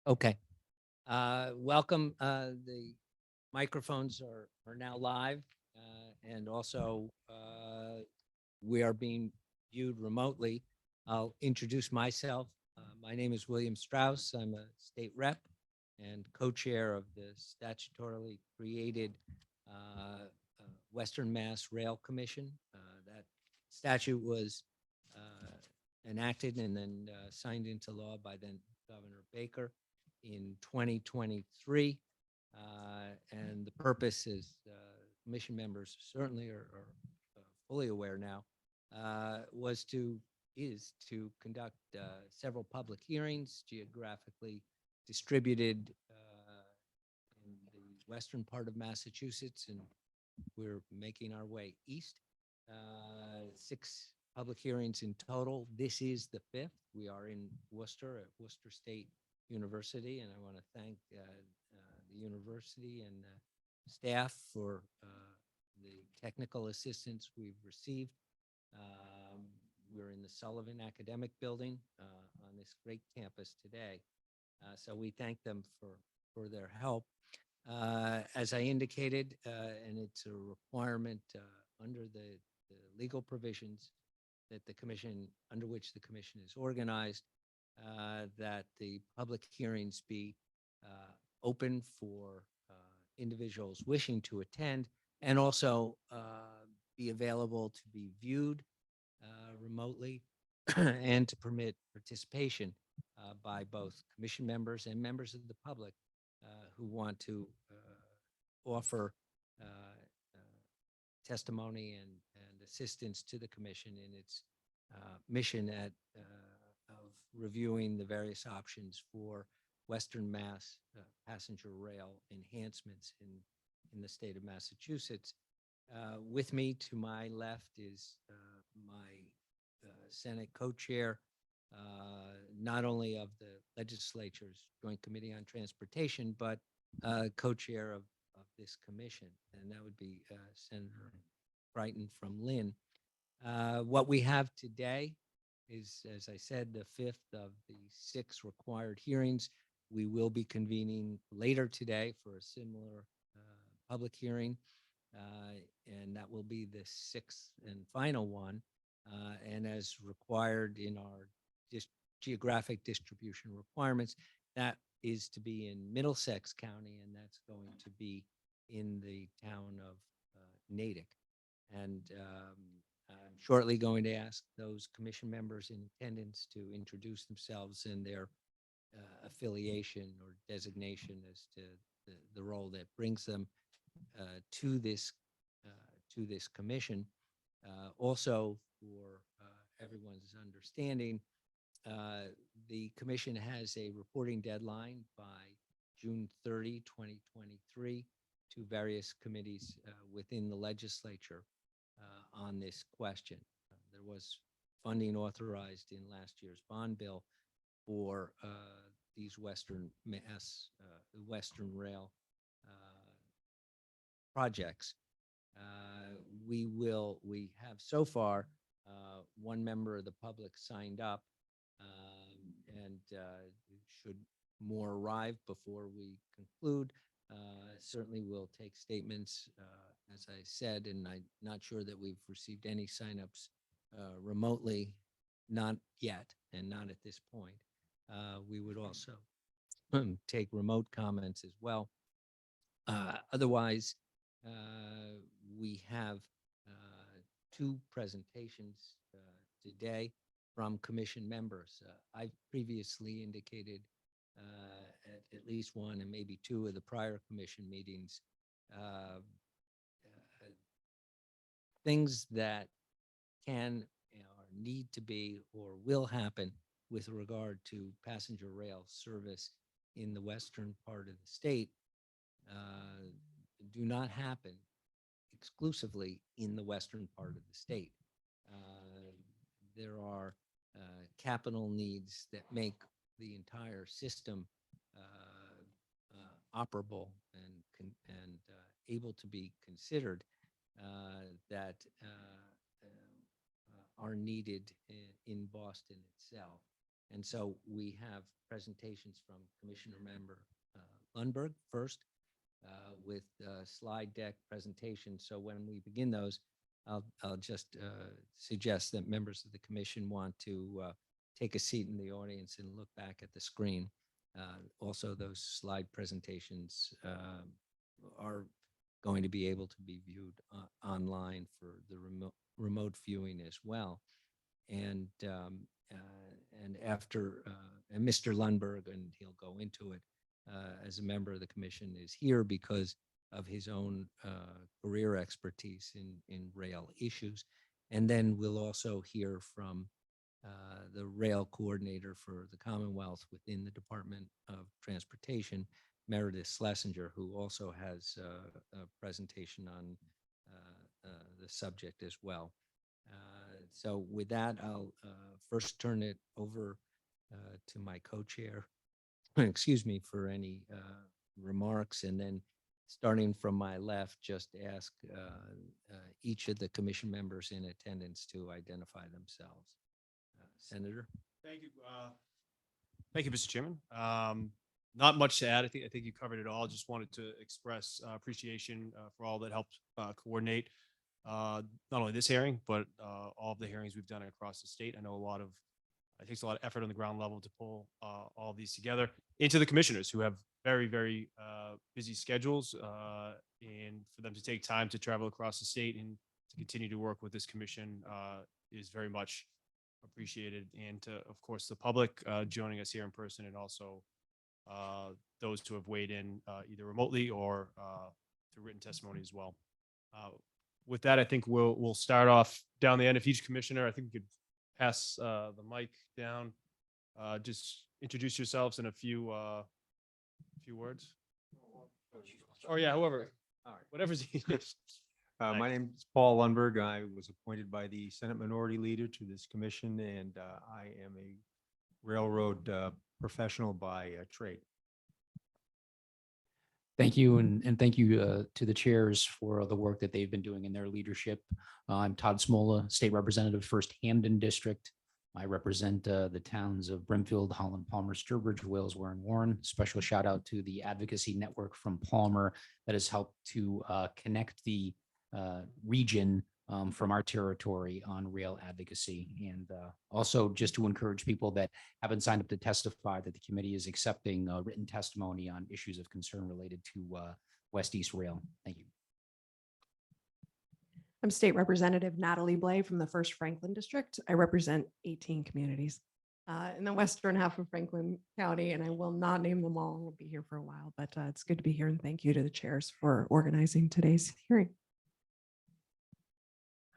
Okay. Welcome. The microphones are now live, and also we are being viewed remotely. I'll introduce myself. My name is William Strauss. I'm a state rep and co-chair of the statutorily created Western Mass Rail Commission. That statute was enacted and then signed into law by then Governor Baker in 2023. And the purpose is, commission members certainly are fully aware now, is to conduct several public hearings geographically distributed in the western part of Massachusetts, and we're making our way east. Six public hearings in total. This is the fifth. We are in Worcester at Worcester State University, and I want to thank the university and staff for the technical assistance we've received. Um, we're in the Sullivan Academic Building on this great campus today, so we thank them for their help. As I indicated, and it's a requirement under the legal provisions that the commission, under which the commission is organized, that the public hearings be open for individuals wishing to attend, and also be available to be viewed remotely and to permit participation by both commission members and members of the public who want to offer testimony and assistance to the commission in its mission of reviewing the various options for Western Mass passenger rail enhancements in the state of Massachusetts. With me to my left is my Senate co-chair, not only of the legislature's Joint Committee on Transportation, but co-chair of this commission, and that would be Senator Brighton from Lynn. What we have today is, as I said, the fifth of the six required hearings. We will be convening later today for a similar public hearing, and that will be the sixth and final one. And as required in our geographic distribution requirements, that is to be in Middlesex County, and that's going to be in the town of Natick. And I'm shortly going to ask those commission members in attendance to introduce themselves and their affiliation or designation as to the role that brings them to this commission. Also, for everyone's understanding, the commission has a reporting deadline by June 30, 2023, to various committees within the legislature on this question. There was funding authorized in last year's bond bill for these Western Rail projects. We have so far one member of the public signed up, and should more arrive before we conclude. Certainly we'll take statements, as I said, and I'm not sure that we've received any signups remotely, not yet, and not at this point. We would also take remote comments as well. Otherwise, we have two presentations today from commission members. I've previously indicated at least one and maybe two of the prior commission meetings, things that can or need to be or will happen with regard to passenger rail service in the western part of the state do not happen exclusively in the western part of the state. There are capital needs that make the entire system operable and able to be considered, that are needed in Boston itself. And so we have presentations from Commissioner Member Lundberg first with slide deck presentation. So when we begin those, I'll just suggest that members of the commission want to take a seat in the audience and look back at the screen. Also, those slide presentations are going to be able to be viewed online for the remote viewing as well. And after and Mr. Lundberg, and he'll go into it as a member of the commission, is here because of his own career expertise in rail issues. And then we'll also hear from the rail coordinator for the Commonwealth within the Department of Transportation, Meredith Schlesinger, who also has a presentation on the subject as well. So with that, I'll first turn it over to my co-chair, excuse me, for any remarks, and then starting from my left, just ask each of the commission members in attendance to identify themselves. Senator. Thank you. Thank you, Mr. Chairman. Not much to add. I think you covered it all. Just wanted to express appreciation for all that helped coordinate not only this hearing, but all of the hearings we've done across the state. I know it takes a lot of effort on the ground level to pull all of these together. Into the commissioners who have very, very busy schedules, and for them to take time to travel across the state and to continue to work with this commission is very much appreciated. And to, of course, the public joining us here in person, and also those who have weighed in either remotely or through written testimony as well. With that, I think we'll start off down the end. If each commissioner, I think we could pass the mic down. Just introduce yourselves in a few words. Or yeah, whoever. All right, whatever's easiest. My name is Paul Lundberg. I was appointed by the Senate Minority Leader to this commission, and I am a railroad professional by trade. Thank you, and thank you to the chairs for the work that they've been doing in their leadership. I'm Todd Smola, State Representative, 1st Hamden District. I represent the towns of Brimfield, Holland, Palmer, Sturbridge, Wales, Warren, Warren. Special shout out to the advocacy network from Palmer that has helped to connect the region from our territory on rail advocacy. And also just to encourage people that haven't signed up to testify that the committee is accepting written testimony on issues of concern related to West East Rail. Thank you. I'm State Representative Natalie Blay from the 1st Franklin District. I represent 18 communities in the western half of Franklin County, and I will not name them all. We'll be here for a while, but it's good to be here, and thank you to the chairs for organizing today's hearing.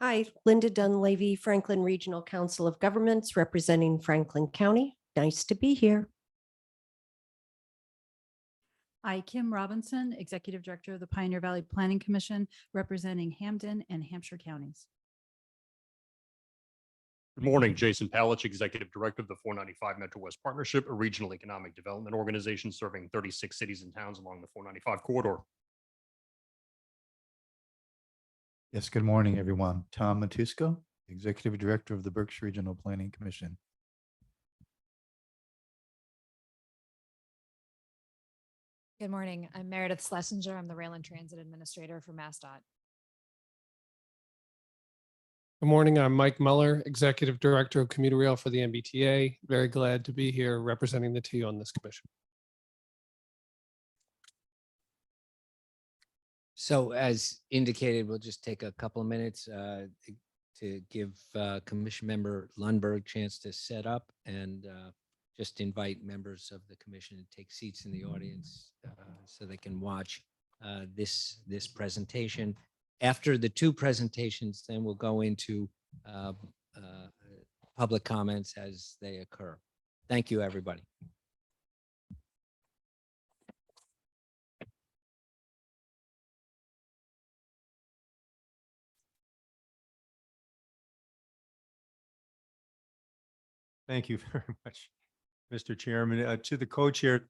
Hi, Linda Dunleavy, Franklin Regional Council of Governments, representing Franklin County. Nice to be here. Hi, Kim Robinson, Executive Director of the Pioneer Valley Planning Commission, representing Hamden and Hampshire counties. Good morning, Jason Palich, Executive Director of the 495 Metro West Partnership, a regional economic development organization serving 36 cities and towns along the 495 corridor. Yes, good morning, everyone. Tom Matusco, Executive Director of the Berkshire Regional Planning Commission. Good morning. I'm Meredith Schlesinger. I'm the Rail and Transit Administrator for MassDOT. Good morning. I'm Mike Muller, Executive Director of Commuter Rail for the MBTA. Very glad to be here representing the T on this commission. So as indicated, we'll just take a couple of minutes to give Commission Member Lundberg a chance to set up, and just invite members of the commission to take seats in the audience so they can watch this presentation. After the two presentations, then we'll go into public comments as they occur. Thank you, everybody. Thank you very much, Mr. Chairman. To the co-chair,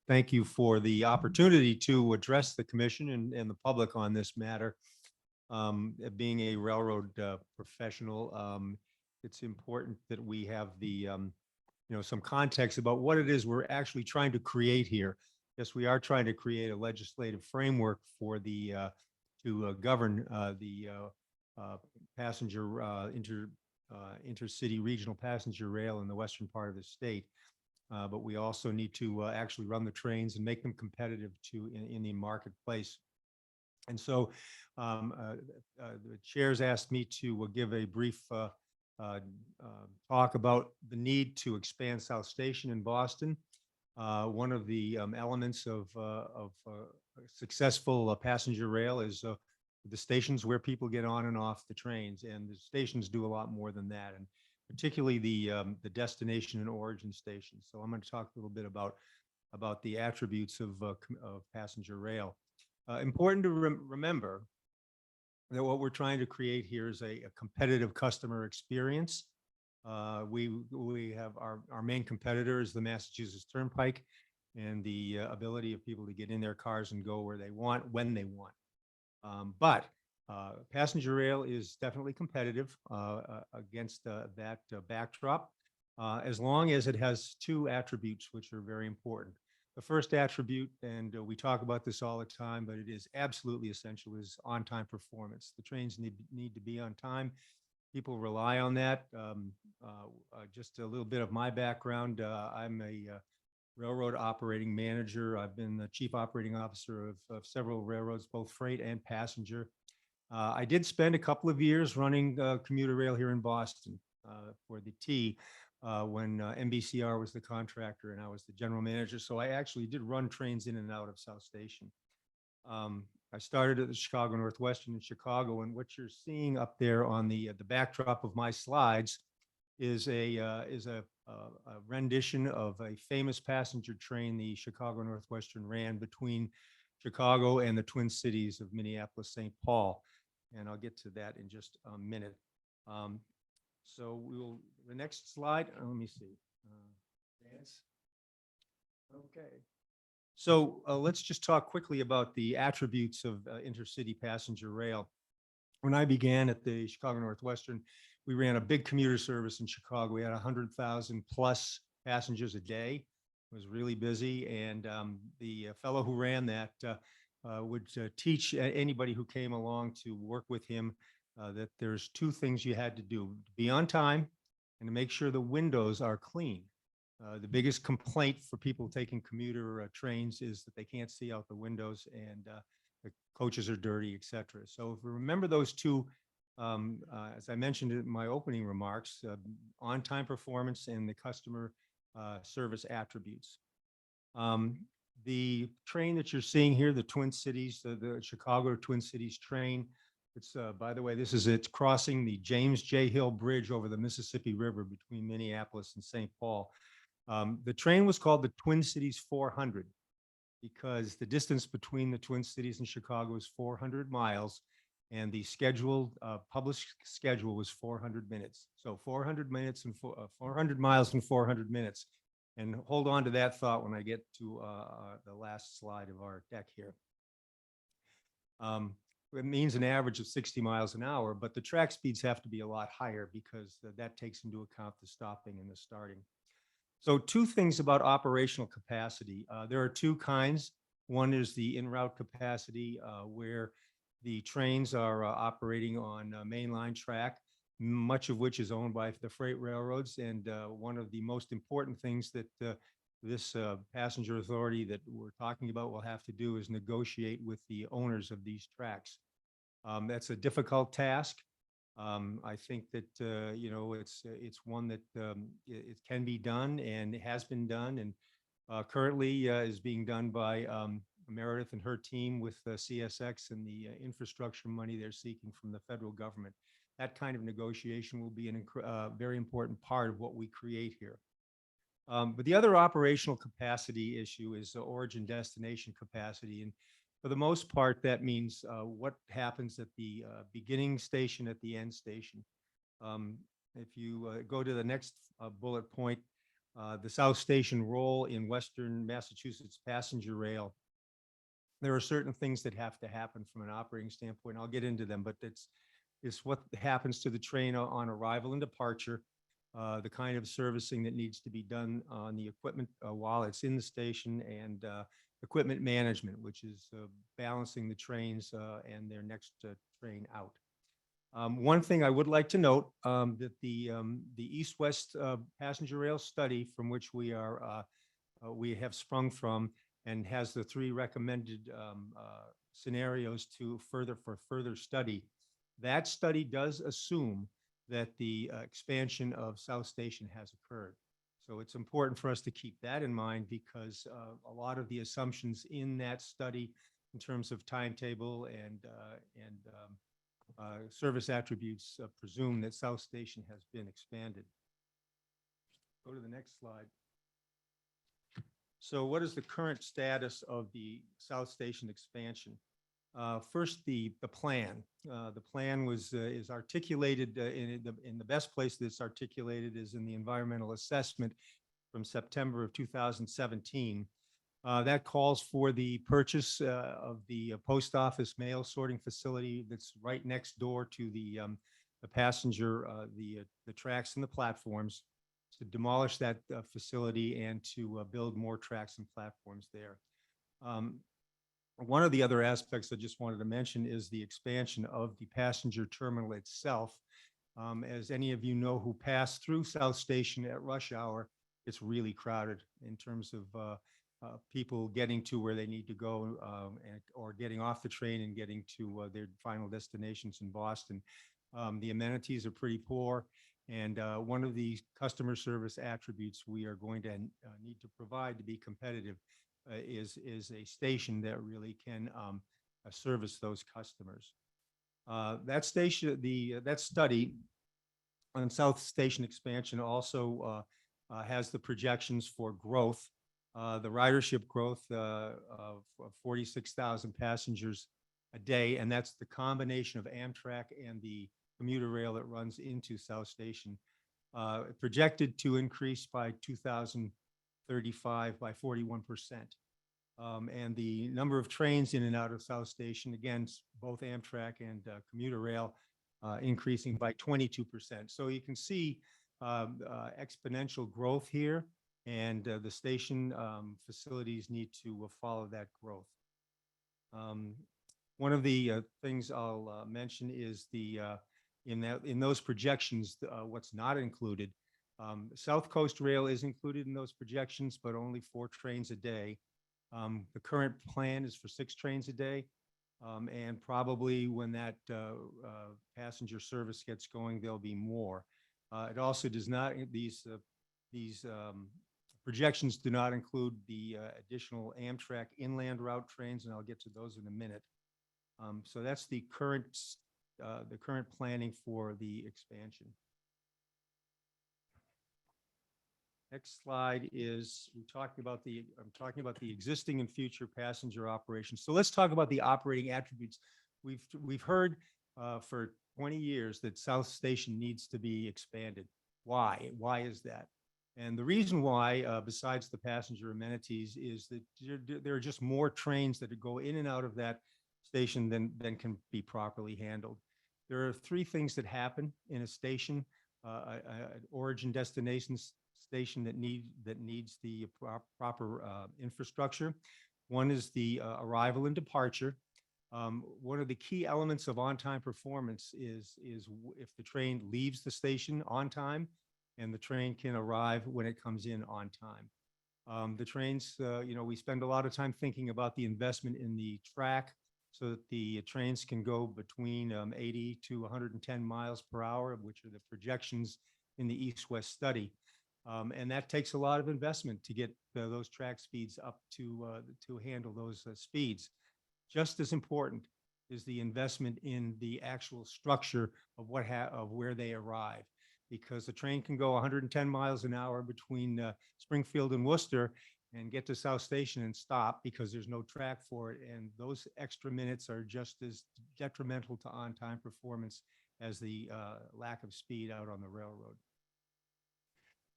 thank you for the opportunity to address the commission and the public on this matter. Being a railroad professional, it's important that we have the some context about what it is we're actually trying to create here. Yes, we are trying to create a legislative framework for to govern the passenger intercity regional passenger rail in the western part of the state. But we also need to actually run the trains and make them competitive in the marketplace. And so the chairs asked me to give a brief talk about the need to expand South Station in Boston. One of the elements of successful passenger rail is the stations where people get on and off the trains, and the stations do a lot more than that, and particularly the destination and origin stations. So I'm going to talk a little bit about the attributes of passenger rail. Important to remember that what we're trying to create here is a competitive customer experience. We have our main competitor is the Massachusetts Turnpike, and the ability of people to get in their cars and go where they want, when they want. But passenger rail is definitely competitive against that backdrop, as long as it has two attributes which are very important. The first attribute, and we talk about this all the time, but it is absolutely essential, is on-time performance. The trains need to be on time. People rely on that. Just a little bit of my background. I'm a railroad operating manager. I've been the chief operating officer of several railroads, both freight and passenger. I did spend a couple of years running commuter rail here in Boston for the T when MBCR was the contractor and I was the general manager. So I actually did run trains in and out of South Station. I started at the Chicago Northwestern in Chicago, and what you're seeing up there on the backdrop of my slides is a rendition of a famous passenger train the Chicago Northwestern ran between Chicago and the Twin Cities of Minneapolis, St. Paul. And I'll get to that in just a minute. So the next slide, let me see. Dance. Okay. So let's just talk quickly about the attributes of intercity passenger rail. When I began at the Chicago Northwestern, we ran a big commuter service in Chicago. We had 100,000 plus passengers a day. It was really busy. And the fellow who ran that would teach anybody who came along to work with him that there's two things you had to do: be on time and to make sure the windows are clean. The biggest complaint for people taking commuter trains is that they can't see out the windows, and the coaches are dirty, et cetera. So if we remember those two, as I mentioned in my opening remarks, on-time performance and the customer service attributes. The train that you're seeing here, the Twin Cities, the Chicago Twin Cities train, it's, by the way, it's crossing the James J. Hill Bridge over the Mississippi River between Minneapolis and St. Paul. The train was called the Twin Cities 400 because the distance between the Twin Cities and Chicago is 400 miles, and the scheduled published schedule was 400 minutes. So 400 minutes and 400 miles and 400 minutes. And hold on to that thought when I get to the last slide of our deck here. It means an average of 60 miles an hour, but the track speeds have to be a lot higher because that takes into account the stopping and the starting. So two things about operational capacity. There are two kinds. One is the en-route capacity, where the trains are operating on mainline track, much of which is owned by the freight railroads. And one of the most important things that this passenger authority that we're talking about will have to do is negotiate with the owners of these tracks. That's a difficult task. I think that, it's one that it can be done, and it has been done, and currently is being done by Meredith and her team with CSX and the infrastructure money they're seeking from the federal government. That kind of negotiation will be a very important part of what we create here. But the other operational capacity issue is the origin destination capacity. And for the most part, that means what happens at the beginning station, at the end station. If you go to the next bullet point, the South Station role in Western Massachusetts passenger rail, there are certain things that have to happen from an operating standpoint. I'll get into them, but it's what happens to the train on arrival and departure. the kind of servicing that needs to be done on the equipment while it's in the station, and equipment management, which is balancing the trains and their next train out. One thing I would like to note, that the East-West passenger rail study from which we have sprung from and has the 3 recommended scenarios for further study. That study does assume that the expansion of South Station has occurred. So it's important for us to keep that in mind, because a lot of the assumptions in that study in terms of timetable and service attributes presume that South Station has been expanded. Go to the next slide. So what is the current status of the South Station expansion? First, the plan. The plan is articulated in the best place that it's articulated is in the environmental assessment from September of 2017. That calls for the purchase of the post office mail sorting facility that's right next door to the passenger, the tracks and the platforms, to demolish that facility and to build more tracks and platforms there. One of the other aspects I just wanted to mention is the expansion of the passenger terminal itself. As any of you know who pass through South Station at rush hour, it's really crowded in terms of people getting to where they need to go, or getting off the train and getting to their final destinations in Boston. The amenities are pretty poor, and one of the customer service attributes we are going to need to provide to be competitive is a station that really can service those customers. That study on South Station expansion also has the projections for growth. The ridership growth of 46,000 passengers a day, and that's the combination of Amtrak and the commuter rail that runs into South Station, projected to increase by 2035 by 41%. And the number of trains in and out of South Station, again, both Amtrak and commuter rail, increasing by 22%. So you can see exponential growth here, and the station facilities need to follow that growth. One of the things I'll mention is in those projections, what's not included. South Coast Rail is included in those projections, but only 4 trains a day. The current plan is for 6 trains a day, and probably when that passenger service gets going, there'll be more. It also does not, these projections do not include the additional Amtrak inland route trains, and I'll get to those in a minute. So that's the current planning for the expansion. Next slide is I'm talking about the existing and future passenger operations. So let's talk about the operating attributes. We've heard for 20 years that South Station needs to be expanded. Why? Why is that? And the reason why, besides the passenger amenities, is that there are just more trains that go in and out of that station than can be properly handled. There are 3 things that happen in a station, an origin destination station that needs the proper infrastructure. One is the arrival and departure. One of the key elements of on-time performance is if the train leaves the station on time, and the train can arrive when it comes in on time. The trains, we spend a lot of time thinking about the investment in the track so that the trains can go between 80 to 110 miles per hour, which are the projections in the East-West study. And that takes a lot of investment to get those track speeds up to handle those speeds. Just as important is the investment in the actual structure of where they arrive, because the train can go 110 miles an hour between Springfield and Worcester and get to South Station and stop because there's no track for it. And those extra minutes are just as detrimental to on-time performance as the lack of speed out on the railroad.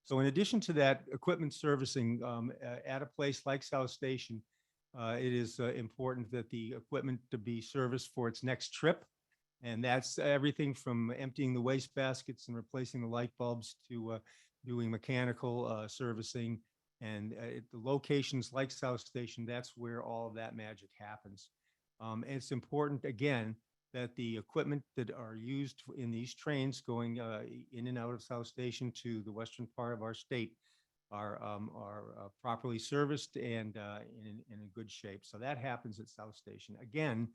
So in addition to that equipment servicing at a place like South Station, it is important that the equipment to be serviced for its next trip. And that's everything from emptying the waste baskets and replacing the light bulbs to doing mechanical servicing. And the locations like South Station, that's where all of that magic happens. And it's important, again, that the equipment that are used in these trains going in and out of South Station to the western part of our state are properly serviced and in a good shape. So that happens at South Station. Again,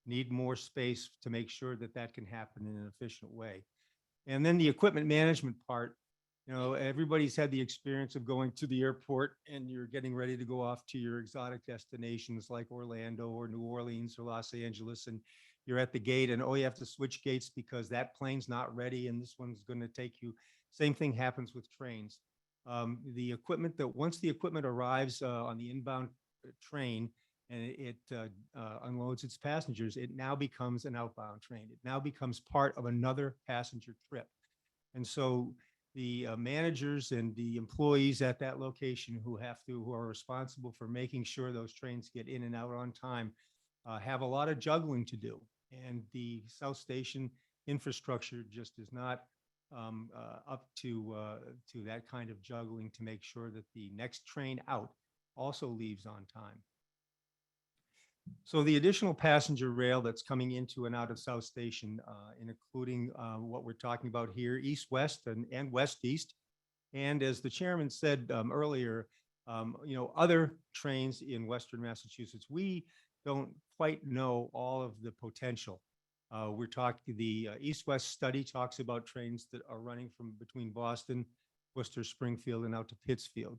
need more space to make sure that that can happen in an efficient way. And then the equipment management part, you know, everybody's had the experience of going to the airport and you're getting ready to go off to your exotic destinations like Orlando or New Orleans or Los Angeles, and you're at the gate and, oh, you have to switch gates because that plane's not ready and this one's going to take you. Same thing happens with trains. The equipment that once the equipment arrives on the inbound train and it unloads its passengers, it now becomes an outbound train. It now becomes part of another passenger trip. And so the managers and the employees at that location who are responsible for making sure those trains get in and out on time have a lot of juggling to do. And the South Station infrastructure just is not up to that kind of juggling to make sure that the next train out also leaves on time. So the additional passenger rail that's coming into and out of South Station, including what we're talking about here, east-west and west-east. And as the chairman said earlier, you know, other trains in Western Massachusetts, we don't quite know all of the potential. We're talking, the east-west study talks about trains that are running from between Boston, Worcester, Springfield, and out to Pittsfield.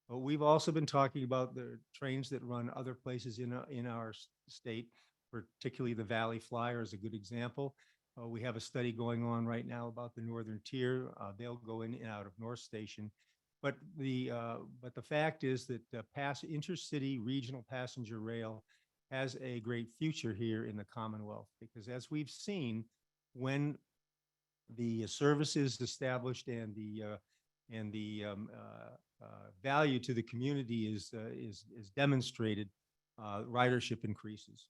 But we've also been talking about the trains that run other places in our state, particularly the Valley Flyer is a good example. We have a study going on right now about the Northern Tier. They'll go in and out of North Station. But the fact is that intercity regional passenger rail has a great future here in the Commonwealth, because as we've seen, when the service is established and the value to the community is demonstrated, ridership increases.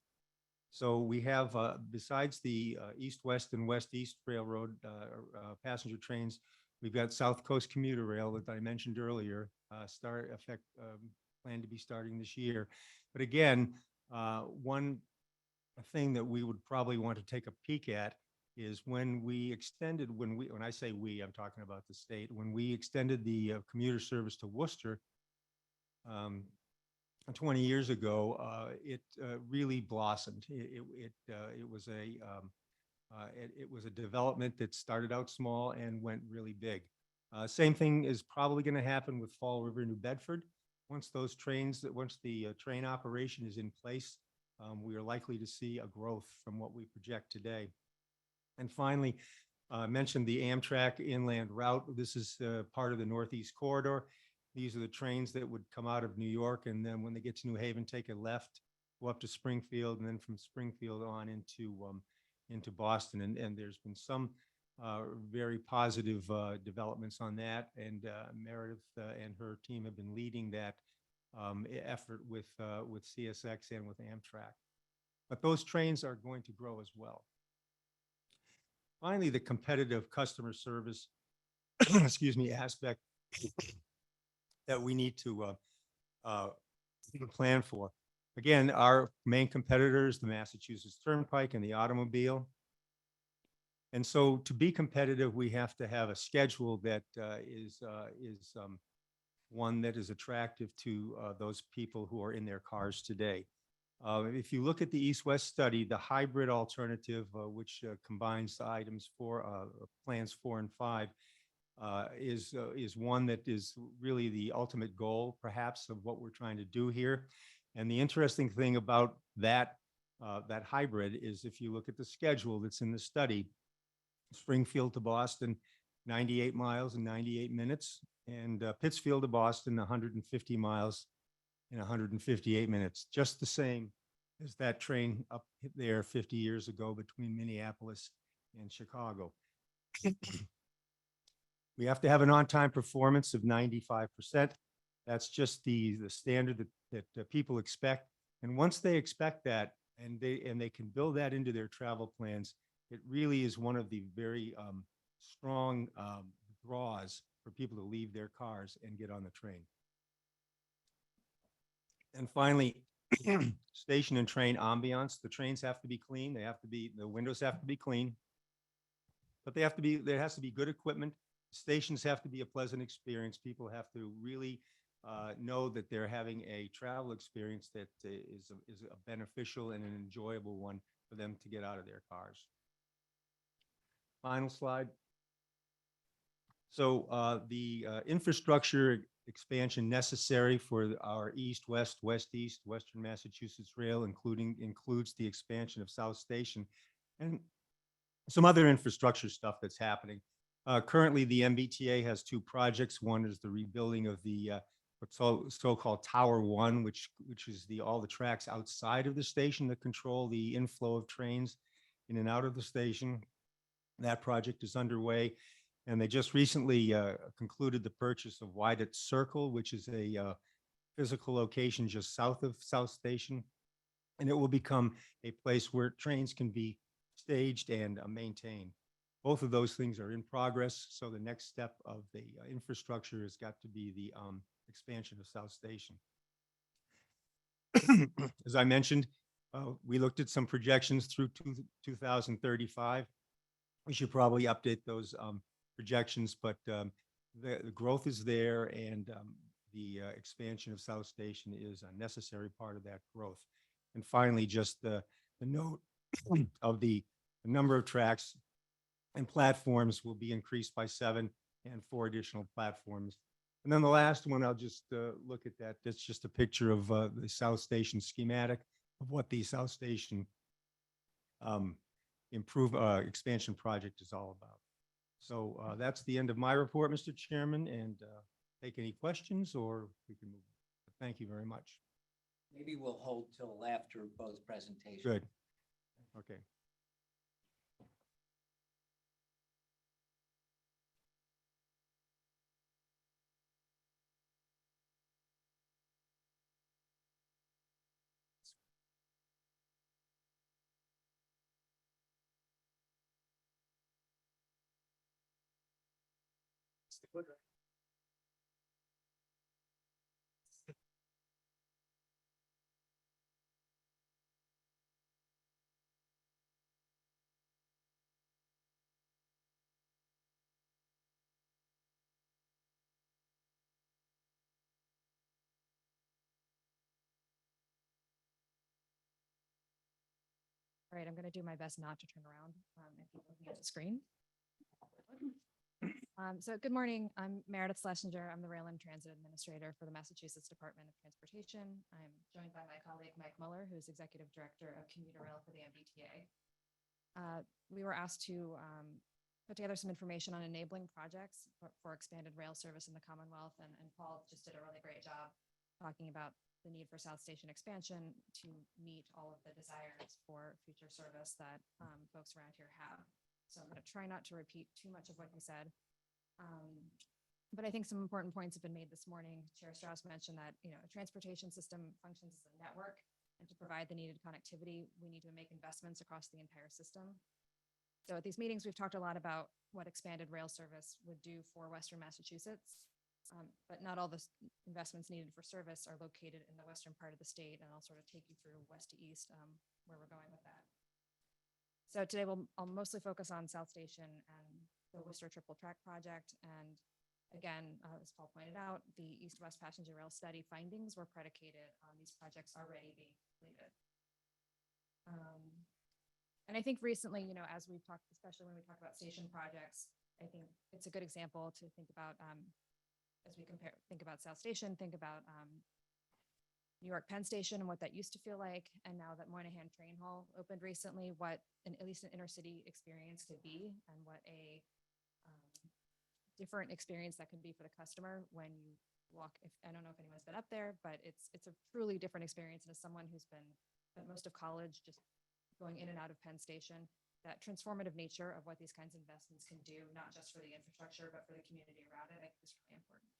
So we have, besides the east-west and west-east railroad passenger trains, we've got South Coast Commuter Rail that I mentioned earlier, planned to be starting this year. But again, one thing that we would probably want to take a peek at is when I say we, I'm talking about the state, when we extended the commuter service to Worcester 20 years ago, it really blossomed. It was a development that started out small and went really big. Same thing is probably going to happen with Fall River, New Bedford. Once the train operation is in place, we are likely to see a growth from what we project today. And finally, I mentioned the Amtrak inland route. This is part of the Northeast Corridor. These are the trains that would come out of New York, and then when they get to New Haven, take a left, go up to Springfield, and then from Springfield on into Boston. And there's been some very positive developments on that. And Meredith and her team have been leading that effort with CSX and with Amtrak. But those trains are going to grow as well. Finally, the competitive customer service, excuse me, aspect that we need to plan for. Again, our main competitors, the Massachusetts Turnpike and the automobile. And so to be competitive, we have to have a schedule that is one that is attractive to those people who are in their cars today. If you look at the East-West study, the hybrid alternative, which combines the items for plans 4 and 5, is one that is really the ultimate goal, perhaps, of what we're trying to do here. And the interesting thing about that hybrid is if you look at the schedule that's in the study, Springfield to Boston, 98 miles in 98 minutes, and Pittsfield to Boston, 150 miles in 158 minutes, just the same as that train up there 50 years ago between Minneapolis and Chicago. We have to have an on-time performance of 95%. That's just the standard that people expect. And once they expect that and they can build that into their travel plans, It really is one of the very strong draws for people to leave their cars and get on the train. And finally, station and train ambiance. The trains have to be clean. The windows have to be clean. But there has to be good equipment. Stations have to be a pleasant experience. People have to really know that they're having a travel experience that is a beneficial and an enjoyable one for them to get out of their cars. Final slide. So the infrastructure expansion necessary for our east-west, west-east, Western Massachusetts rail, includes the expansion of South Station and some other infrastructure stuff that's happening. Currently, the MBTA has two projects. One is the rebuilding of the what's so-called Tower One, which is all the tracks outside of the station that control the inflow of trains in and out of the station. That project is underway. And they just recently concluded the purchase of Wyatt Circle, which is a physical location just south of South Station. And it will become a place where trains can be staged and maintained. Both of those things are in progress. So the next step of the infrastructure has got to be the expansion of South Station. As I mentioned, we looked at some projections through 2035. We should probably update those projections, but the growth is there, and the expansion of South Station is a necessary part of that growth. And finally, just the note of the number of tracks and platforms will be increased by 7 and 4 additional platforms. And then the last one, I'll just look at that. That's just a picture of the South Station schematic of what the South Station expansion project is all about. So that's the end of my report, Mr. Chairman, and take any questions or we can move on. Thank you very much. Maybe we'll hold till after both presentations. Good. Okay. All right, I'm going to do my best not to turn around if you're looking at the screen. So good morning. I'm Meredith Schlesinger. I'm the Rail and Transit Administrator for the Massachusetts Department of Transportation. I'm joined by my colleague, Mike Muller, who's Executive Director of Commuter Rail for the MBTA. We were asked to put together some information on enabling projects for expanded rail service in the Commonwealth, and Paul just did a really great job talking about the need for South Station expansion to meet all of the desires for future service that folks around here have. So I'm going to try not to repeat too much of what he said. But I think some important points have been made this morning. Chair Strauss mentioned that, a transportation system functions as a network, and to provide the needed connectivity, we need to make investments across the entire system. So at these meetings, we've talked a lot about what expanded rail service would do for Western Massachusetts. But not all the investments needed for service are located in the western part of the state, and I'll sort of take you through west to east where we're going with that. So today I'll mostly focus on South Station and the Worcester Triple Track project. And again, as Paul pointed out, the east-west passenger rail study findings were predicated on these projects already being completed. And I think recently, as we've talked, especially when we talk about station projects, I think it's a good example to think about as we think about South Station, think about New York Penn Station and what that used to feel like. And now that Moynihan Train Hall opened recently, what at least an intercity experience could be, and what a different experience that can be for the customer when you walk. I don't know if anyone's been up there, but it's a truly different experience. And as someone who's spent most of college just going in and out of Penn Station, that transformative nature of what these kinds of investments can do, not just for the infrastructure, but for the community around it, I think is really important.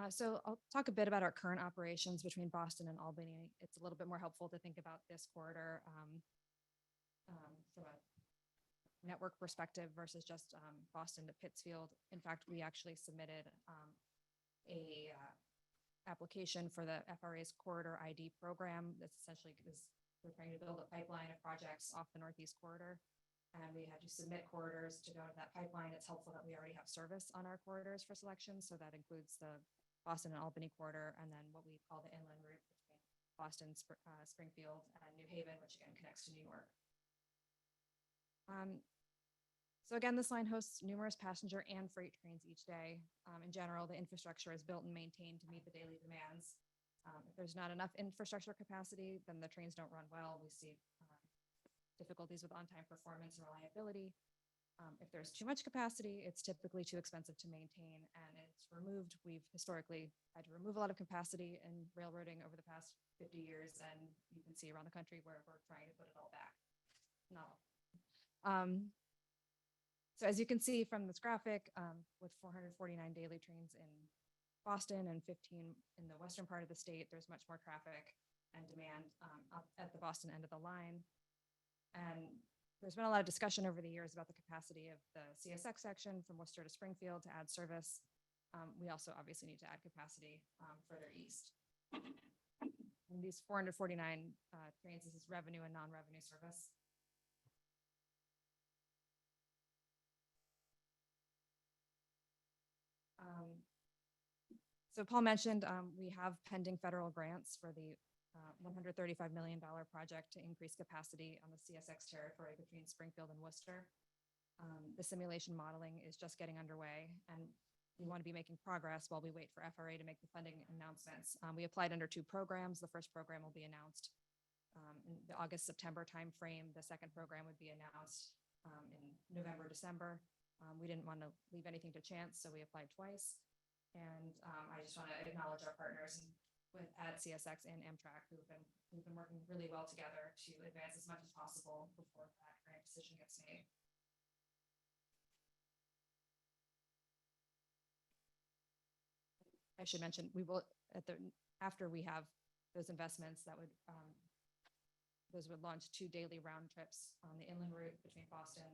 So I'll talk a bit about our current operations between Boston and Albany. It's a little bit more helpful to think about this corridor from a network perspective versus just Boston to Pittsfield. In fact, we actually submitted a application for the FRA's corridor ID program. That's essentially because we're trying to build a pipeline of projects off the Northeast corridor. And we had to submit corridors to go to that pipeline. It's helpful that we already have service on our corridors for selection. So that includes the Boston and Albany corridor, and then what we call the inland route between Boston, Springfield, and New Haven, which again connects to New York. So again, this line hosts numerous passenger and freight trains each day. In general, the infrastructure is built and maintained to meet the daily demands. If there's not enough infrastructure capacity, then the trains don't run well. We see difficulties with on-time performance and reliability. If there's too much capacity, it's typically too expensive to maintain, and it's removed. We've historically had to remove a lot of capacity in railroading over the past 50 years, and you can see around the country where we're trying to put it all back. No. So as you can see from this graphic, with 449 daily trains in Boston and 15 in the western part of the state, there's much more traffic and demand up at the Boston end of the line. And there's been a lot of discussion over the years about the capacity of the CSX section from Worcester to Springfield to add service. We also obviously need to add capacity further east. And these 449 trains, this is revenue and non-revenue service. So Paul mentioned we have pending federal grants for the $135 million project to increase capacity on the CSX territory between Springfield and Worcester. The simulation modeling is just getting underway, and we want to be making progress while we wait for FRA to make the funding announcements. We applied under 2 programs. The first program will be announced in the August-September timeframe. The second program would be announced in November, December. We didn't want to leave anything to chance, so we applied twice. And I just want to acknowledge our partners at CSX and Amtrak who've been working really well together to advance as much as possible before that grant decision gets made. I should mention we will after we have those investments those would launch 2 daily round trips on the inland route between Boston,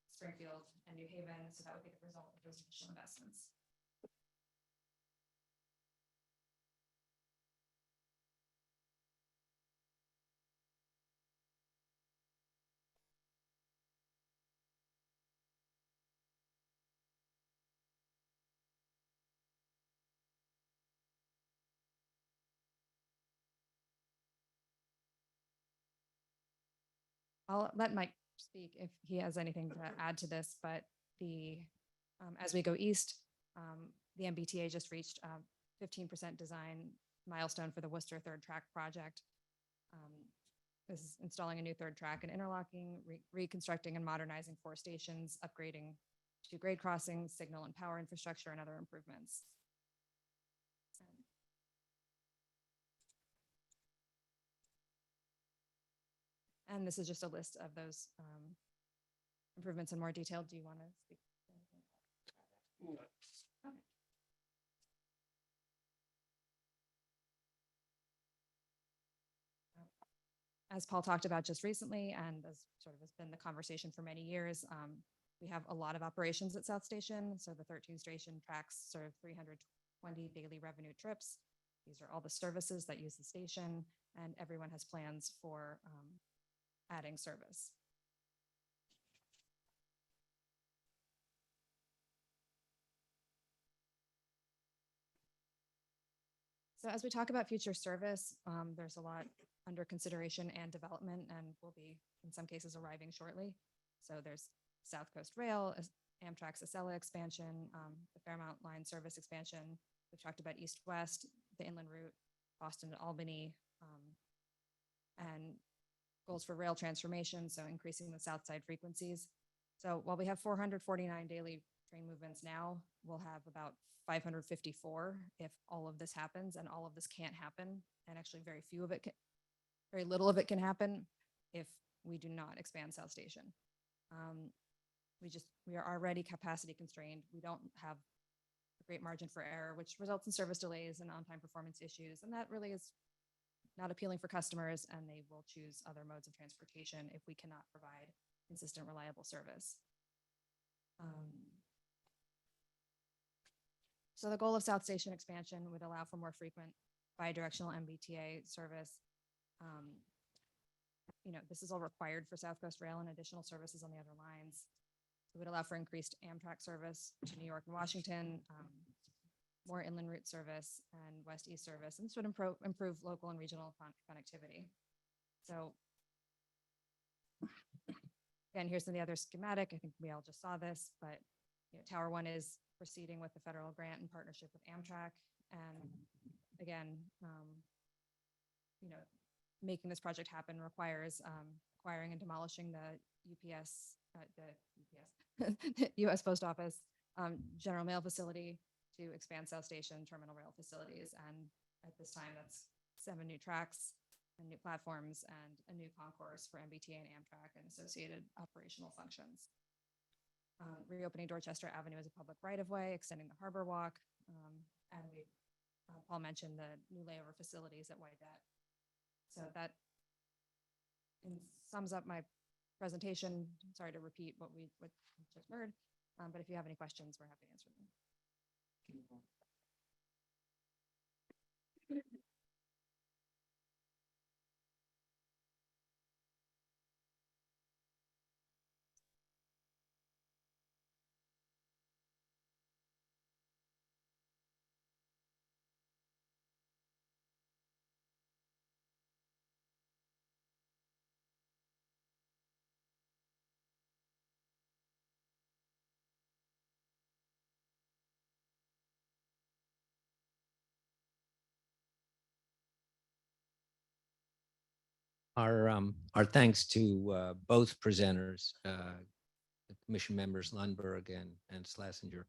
Springfield, and New Haven. So that would be the result of those additional investments. I'll let Mike speak if he has anything to add to this, but as we go east, the MBTA just reached 15% design milestone for the Worcester third track project. This is installing a new third track and interlocking, reconstructing and modernizing 4 stations, upgrading 2 grade crossings, signal and power infrastructure, and other improvements. And this is just a list of those improvements in more detail. Do you want to speak? Okay. As Paul talked about just recently, and as sort of has been the conversation for many years, we have a lot of operations at South Station. So the 13 station tracks serve 320 daily revenue trips. These are all the services that use the station, and everyone has plans for adding service. So as we talk about future service, there's a lot under consideration and development, and will be in some cases arriving shortly. So there's South Coast Rail, Amtrak's Acela expansion, the Fairmount Line service expansion. We've talked about East-West, the inland route, Boston to Albany, and goals for rail transformation, so increasing the south side frequencies. So while we have 449 daily train movements now, we'll have about 554 if all of this happens, and all of this can't happen. And actually very little of it can happen if we do not expand South Station. We are already capacity constrained. We don't have the great margin for error, which results in service delays and on-time performance issues. And that really is not appealing for customers, and they will choose other modes of transportation if we cannot provide consistent, reliable service. So the goal of South Station expansion would allow for more frequent bi-directional MBTA service. This is all required for South Coast Rail and additional services on the other lines. It would allow for increased Amtrak service to New York and Washington, more inland route service and west-east service. And this would improve local and regional connectivity. So again, here's the other schematic. I think we all just saw this, but Tower 1 is proceeding with the federal grant in partnership with Amtrak. And again, making this project happen requires acquiring and demolishing the U.S. Post Office General Mail Facility to expand South Station terminal rail facilities. And at this time, that's 7 new tracks and new platforms and a new concourse for MBTA and Amtrak and associated operational functions. Reopening Dorchester Avenue as a public right-of-way, extending the Harbor Walk, and Paul mentioned the new layover facilities at Whitehall. So that sums up my presentation. Sorry to repeat what we just heard, but if you have any questions, we're happy to answer them. Our thanks to both presenters, the commission members Lundberg and Schlesinger.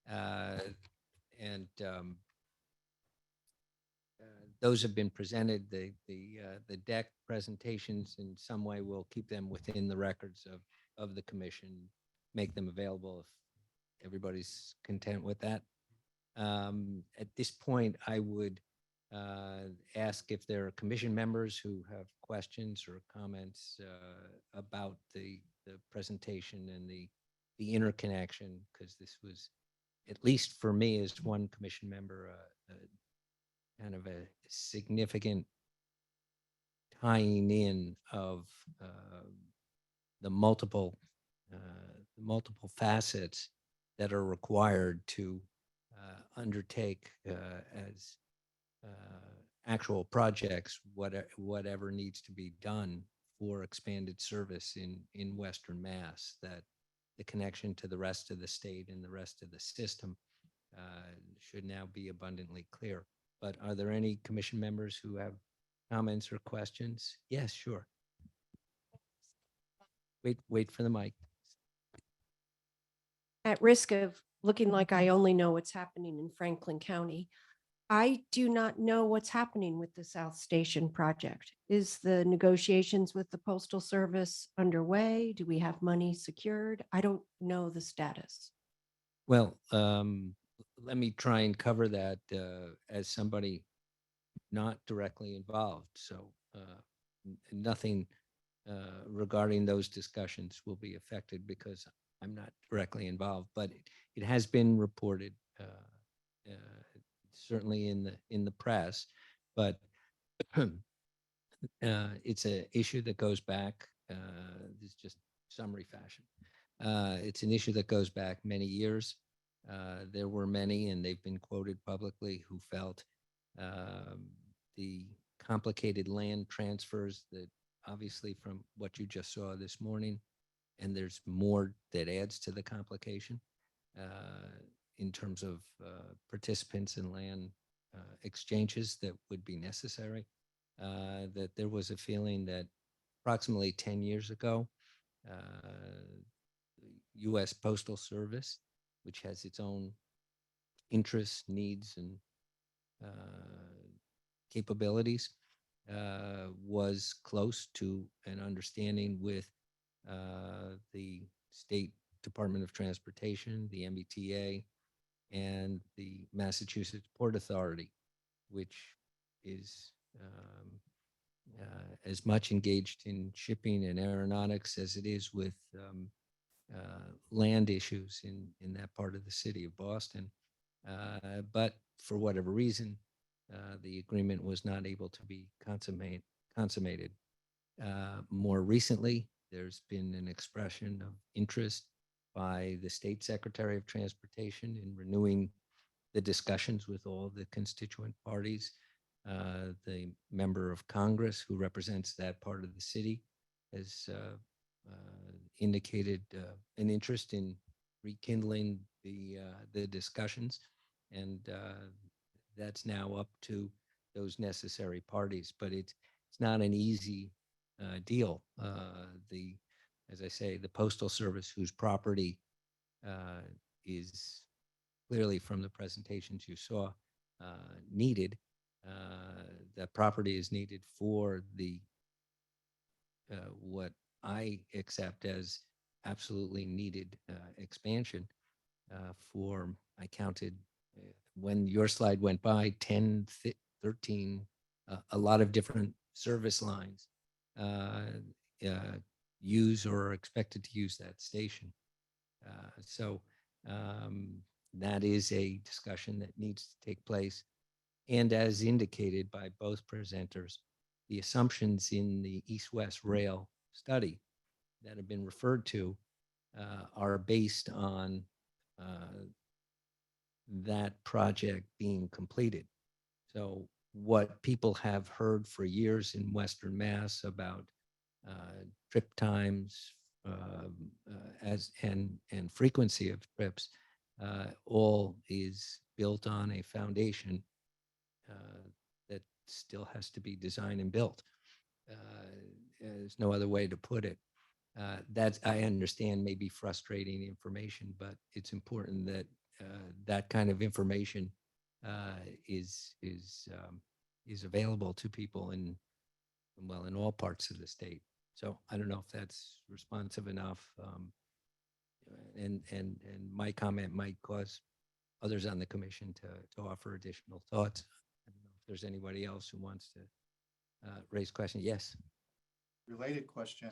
And those have been presented. The deck presentations in some way will keep them within the records of the commission, make them available if everybody's content with that. At this point, I would ask if there are commission members who have questions or comments about the presentation and the interconnection, because this was, at least for me as one commission member, kind of a significant tying in of the multiple facets that are required to undertake as actual projects, whatever needs to be done for expanded service in Western Mass, that the connection to the rest of the state and the rest of the system should now be abundantly clear. But are there any commission members who have comments or questions? Yes, sure. Wait for the mic. At risk of looking like I only know what's happening in Franklin County, I do not know what's happening with the South Station project. Is the negotiations with the Postal Service underway? Do we have money secured? I don't know the status. Well, let me try and cover that as somebody not directly involved. So nothing regarding those discussions will be affected because I'm not directly involved, but it has been reported certainly in the press, but it's an issue that goes back. This is just summary fashion. It's an issue that goes back many years. There were many, and they've been quoted publicly, who felt the complicated land transfers that obviously from what you just saw this morning, and there's more that adds to the complication in terms of participants in land exchanges that would be necessary, that there was a feeling that approximately 10 years ago, the U.S. Postal Service, which has its own interests, needs, and capabilities, was close to an understanding with the State Department of Transportation, the MBTA, and the Massachusetts Port Authority, which is as much engaged in shipping and aeronautics as it is with land issues in that part of the city of Boston. But for whatever reason, the agreement was not able to be consummated. More recently, there's been an expression of interest by the State Secretary of Transportation in renewing the discussions with all the constituent parties. The member of Congress who represents that part of the city has indicated an interest in rekindling the discussions, and that's now up to those necessary parties. But it's not an easy deal. As I say, the Postal Service, whose property is clearly from the presentations you saw needed. That property is needed for the what I accept as absolutely needed expansion for, I counted when your slide went by, 10, 13, a lot of different service lines use or are expected to use that station. So that is a discussion that needs to take place. And as indicated by both presenters, the assumptions in the East-West Rail study that have been referred to are based on that project being completed. So what people have heard for years in Western Mass about trip times and frequency of trips all is built on a foundation that still has to be designed and built. There's no other way to put it. That's, I understand, may be frustrating information, but it's important that that kind of information is available to people in all parts of the state. So I don't know if that's responsive enough. And my comment might cause others on the commission to offer additional thoughts. I don't know if there's anybody else who wants to raise questions. Yes. Related question.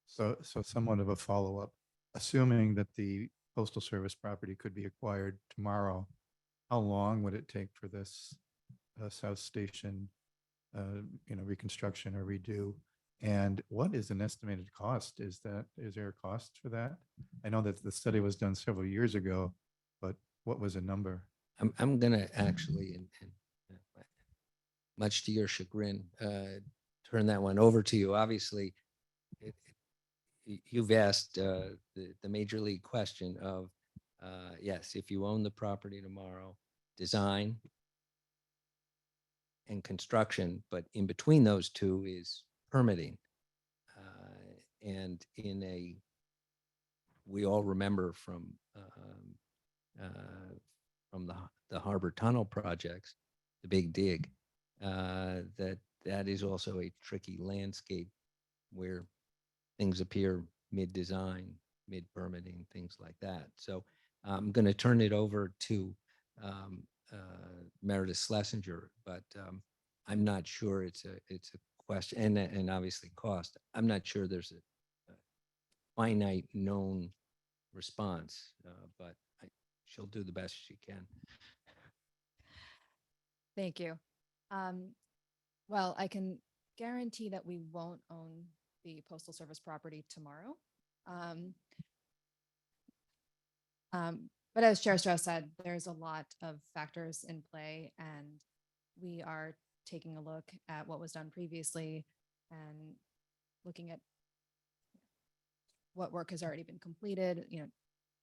So somewhat of a follow-up. Assuming that the Postal Service property could be acquired tomorrow, how long would it take for this South Station, reconstruction or redo? And what is an estimated cost? Is there a cost for that? I know that the study was done several years ago, but what was a number? I'm going to actually, and much to your chagrin, turn that one over to you. Obviously, you've asked the major league question of, yes, if you own the property tomorrow, design and construction, but in between those two is permitting. And we all remember from the Harbor Tunnel projects, the Big Dig, that is also a tricky landscape where things appear mid-design, mid-permitting, things like that. So I'm going to turn it over to Meredith Schlesinger, but I'm not sure it's a question, and obviously cost. I'm not sure there's a finite known response, but she'll do the best she can. Thank you. Well, I can guarantee that we won't own the Postal Service property tomorrow. But as Chair Strauss said, there's a lot of factors in play, and we are taking a look at what was done previously and looking at what work has already been completed.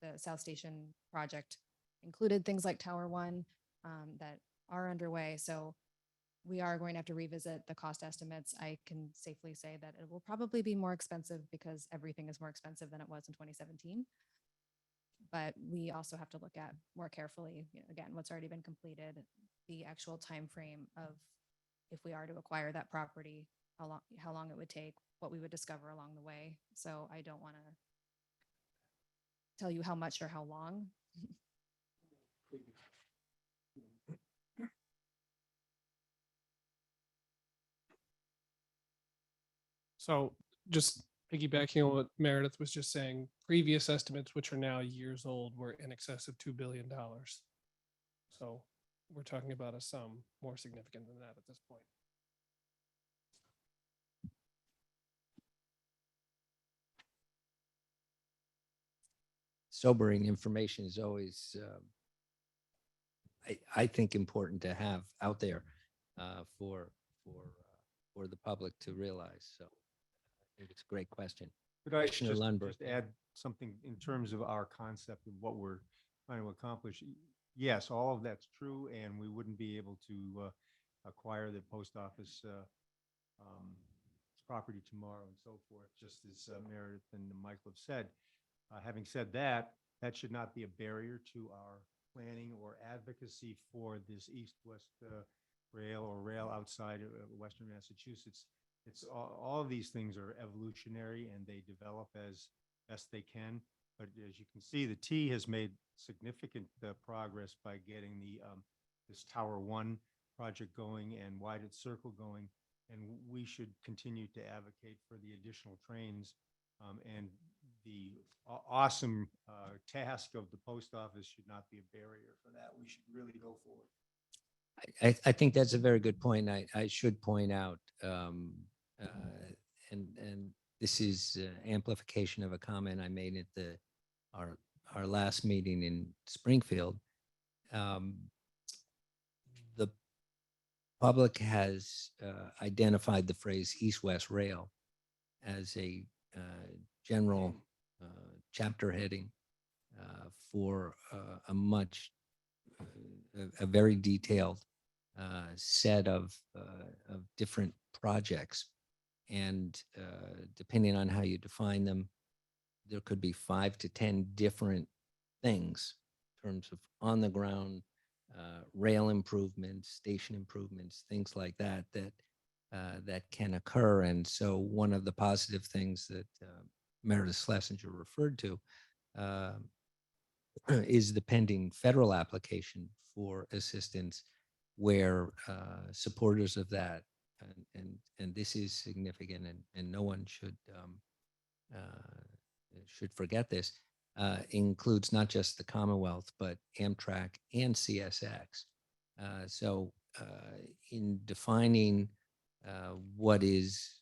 The South Station project included things like Tower One that are underway. So we are going to have to revisit the cost estimates. I can safely say that it will probably be more expensive because everything is more expensive than it was in 2017. But we also have to look at more carefully, again, what's already been completed, the actual time frame of if we are to acquire that property, how long it would take, what we would discover along the way. So I don't want to tell you how much or how long. So just piggybacking on what Meredith was just saying, previous estimates, which are now years old, were in excess of $2 billion. So we're talking about a sum more significant than that at this point. Sobering information is always, I think, important to have out there for the public to realize. So I think it's a great question. Could I Commissioner just Lundberg. just add something in terms of our concept of what we're trying to accomplish? Yes, all of that's true, and we wouldn't be able to acquire the post office property tomorrow and so forth, just as Meredith and Michael have said. Having said that, that should not be a barrier to our planning or advocacy for this east-west rail or rail outside of Western Massachusetts. It's all of these things are evolutionary and they develop as best they can. But as you can see, the T has made significant progress by getting the this Tower One project going and Widened Circle going. And we should continue to advocate for the additional trains and the awesome task of the post office should not be a barrier for that. We should really go forward. I think that's a very good point. I should point out, and this is amplification of a comment I made at our last meeting in Springfield. The public has identified the phrase East-West Rail as a general chapter heading for a very detailed set of different projects. And depending on how you define them, there could be 5 to 10 different things in terms of on the ground rail improvements, station improvements, things like that, that can occur. And so one of the positive things that Meredith Schlesinger referred to is the pending federal application for assistance, where supporters of that, and this is significant, and no one should forget this, includes not just the Commonwealth, but Amtrak and CSX. So in defining what is,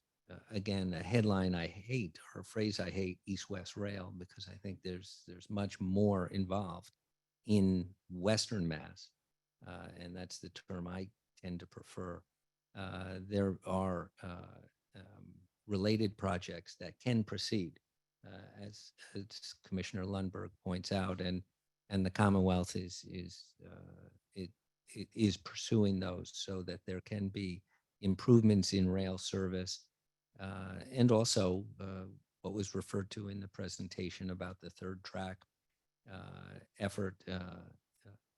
again, a headline I hate, or a phrase I hate, East-West Rail, because I think there's much more involved in Western Mass, and that's the term I tend to prefer. There are related projects that can proceed, as Commissioner Lundberg points out, and the Commonwealth is pursuing those so that there can be improvements in rail service, and also what was referred to in the presentation about the third track effort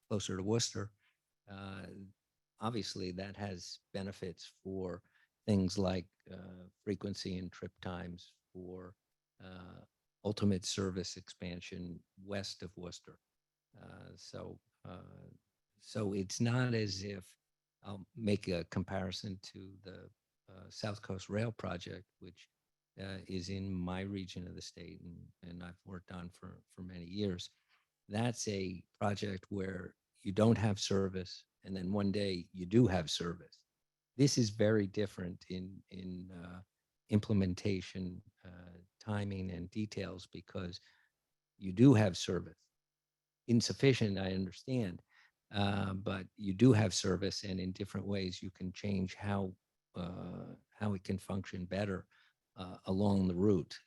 closer to Worcester. Obviously, that has benefits for things like frequency and trip times, for ultimate service expansion west of Worcester. So it's not as if I'll make a comparison to the South Coast Rail project, which is in my region of the state and I've worked on for many years. That's a project where you don't have service, and then one day you do have service. This is very different in implementation, timing, and details, because you do have service. Insufficient, I understand, but you do have service, and in different ways you can change how it can function better along the route.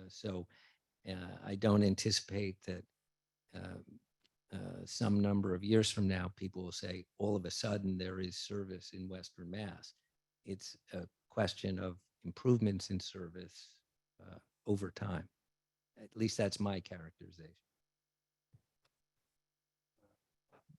So I don't anticipate that some number of years from now, people will say, all of a sudden there is service in Western Mass. It's a question of improvements in service over time. At least that's my characterization.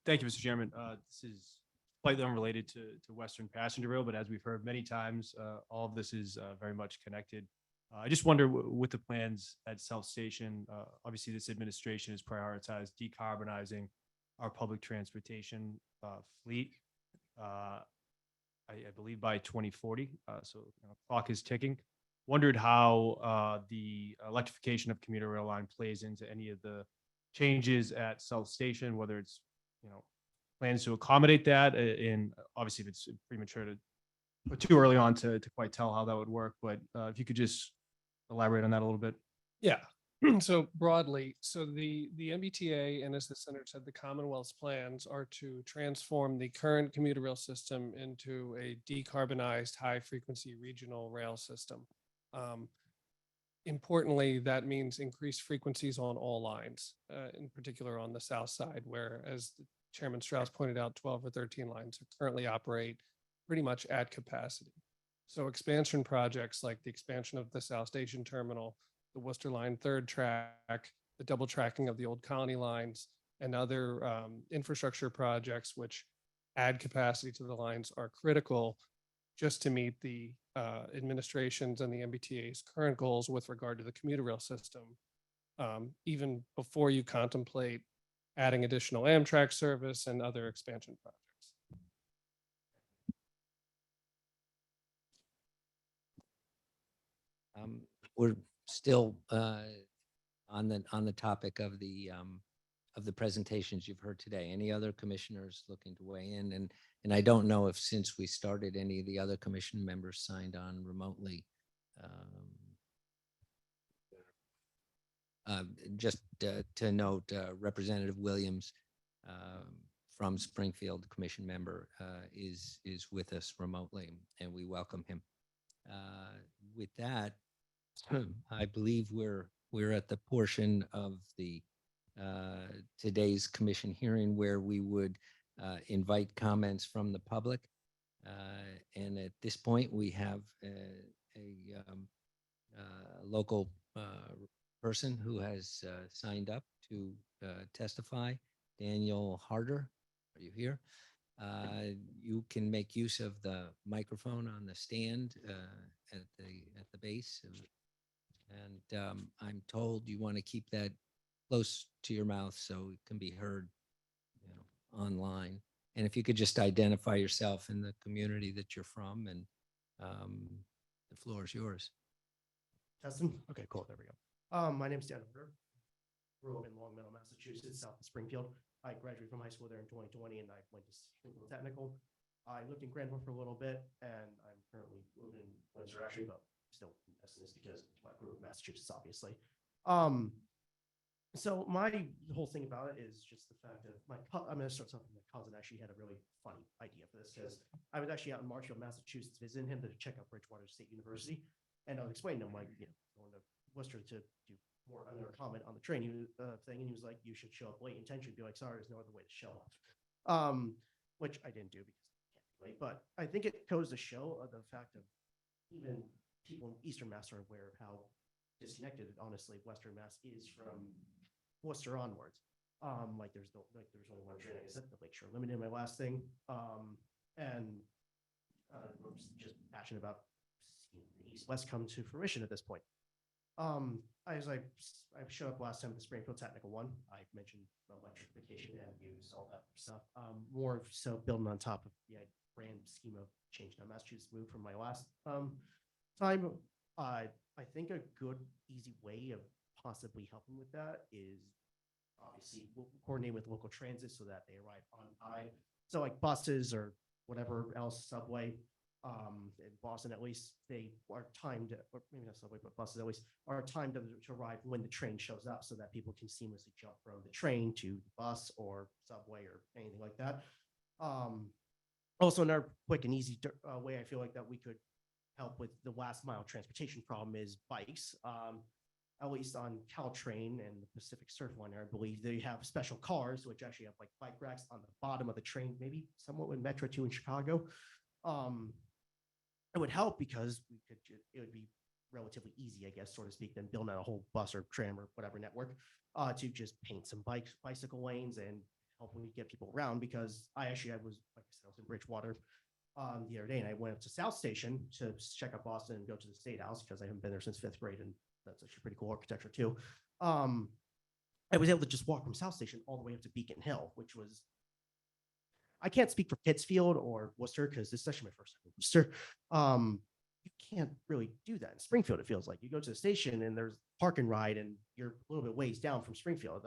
Thank you, Mr. Chairman. This is slightly unrelated to Western Passenger Rail, but as we've heard many times, all of this is very much connected. I just wonder with the plans at South Station, obviously this administration has prioritized decarbonizing our public transportation fleet. I believe by 2040. So clock is ticking. Wondered how the electrification of commuter rail line plays into any of the changes at South Station, whether it's, plans to accommodate that in, obviously if it's premature to, or too early on to quite tell how that would work, but if you could just elaborate on that a little bit. Yeah. So broadly, so the MBTA, and as the senator said, the Commonwealth's plans are to transform the current commuter rail system into a decarbonized high-frequency regional rail system. Importantly, that means increased frequencies on all lines, in particular on the south side, where, as Chairman Strauss pointed out, 12 or 13 lines currently operate pretty much at capacity. So expansion projects like the expansion of the South Station Terminal, the Worcester Line third track, the double tracking of the old Colony lines, and other infrastructure projects which add capacity to the lines are critical just to meet the administration's and the MBTA's current goals with regard to the commuter rail system, even before you contemplate adding additional Amtrak service and other expansion projects. We're still on the topic of the presentations you've heard today. Any other commissioners looking to weigh in? And I don't know if since we started, any of the other commission members signed on remotely. Just to note, Representative Williams from Springfield, commission member, is with us remotely, and we welcome him. With that, I believe we're at the portion of the today's commission hearing where we would invite comments from the public. And at this point, we have a local person who has signed up to testify. Daniel Harder, are you here? You can make use of the microphone on the stand at the base. And I'm told you want to keep that close to your mouth so it can be heard, online. And if you could just identify yourself in the community that you're from, and the floor is yours. Justin? Okay, cool. There we go. My name's Dan Horder. Grew up in Long Meadow, Massachusetts, south of Springfield. I graduated from high school there in 2020, and I went to Springfield Technical. I lived in Granville for a little bit, and I'm currently living in Windsor, actually, but still in Essex because I grew up in Massachusetts, obviously. So my whole thing about it is just the fact that I'm going to start something. My cousin actually had a really funny idea for this, because I was actually out in Marshfield, Massachusetts, visiting him to check out Bridgewater State University, and I was explaining to him, like, going to Worcester to do more another comment on the train thing, and he was like, "You should show up late intentionally, be like, sorry, there's no other way to show up," which I didn't do because I can't be late. But I think it goes to show the fact of even people in Eastern Mass are aware of how disconnected, honestly, Western Mass is from Worcester onwards. Like there's only one train, I guess, the Lakeshore Limited, my last thing. And I'm just passionate about seeing the East-West come to fruition at this point. I showed up last time at the Springfield Technical one. I mentioned electrification and use all that stuff. More so building on top of the grand scheme of change. Now, Massachusetts moved from my last time. I think a good, easy way of possibly helping with that is obviously we'll coordinate with local transit so that they arrive on time. So like buses or whatever else, subway. In Boston, at least, they are timed, or maybe not subway, but buses at least are timed to arrive when the train shows up, so that people can seamlessly jump from the train to the bus or subway or anything like that. Also, another quick and easy way I feel like that we could help with the last mile transportation problem is bikes. At least on Caltrain and the Pacific Surf Liner, I believe they have special cars which actually have like bike racks on the bottom of the train, maybe somewhat with Metro 2 in Chicago. It would help because it would be relatively easy, I guess, so to speak, than building out a whole bus or tram or whatever network to just paint some bicycle lanes and hopefully get people around. Because I was, like I said, I was in Bridgewater the other day, and I went up to South Station to check out Boston and go to the State House because I haven't been there since 5th grade, and that's actually pretty cool architecture too. I was able to just walk from South Station all the way up to Beacon Hill, which was, I can't speak for Pittsfield or Worcester because this is actually my first time in Worcester. You can't really do that in Springfield. It feels like you go to the station and there's park and ride, and you're a little bit ways down from Springfield.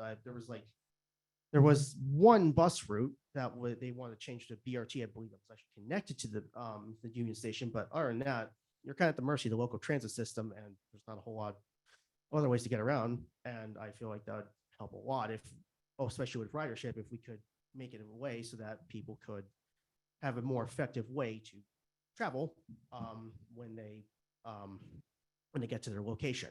There was one bus route that they wanted to change to BRT. I believe that was actually connected to the Union Station, but other than that, you're kind of at the mercy of the local transit system, and there's not a whole lot of other ways to get around. And I feel like that would help a lot especially with ridership, if we could make it in a way so that people could have a more effective way to travel when they get to their location.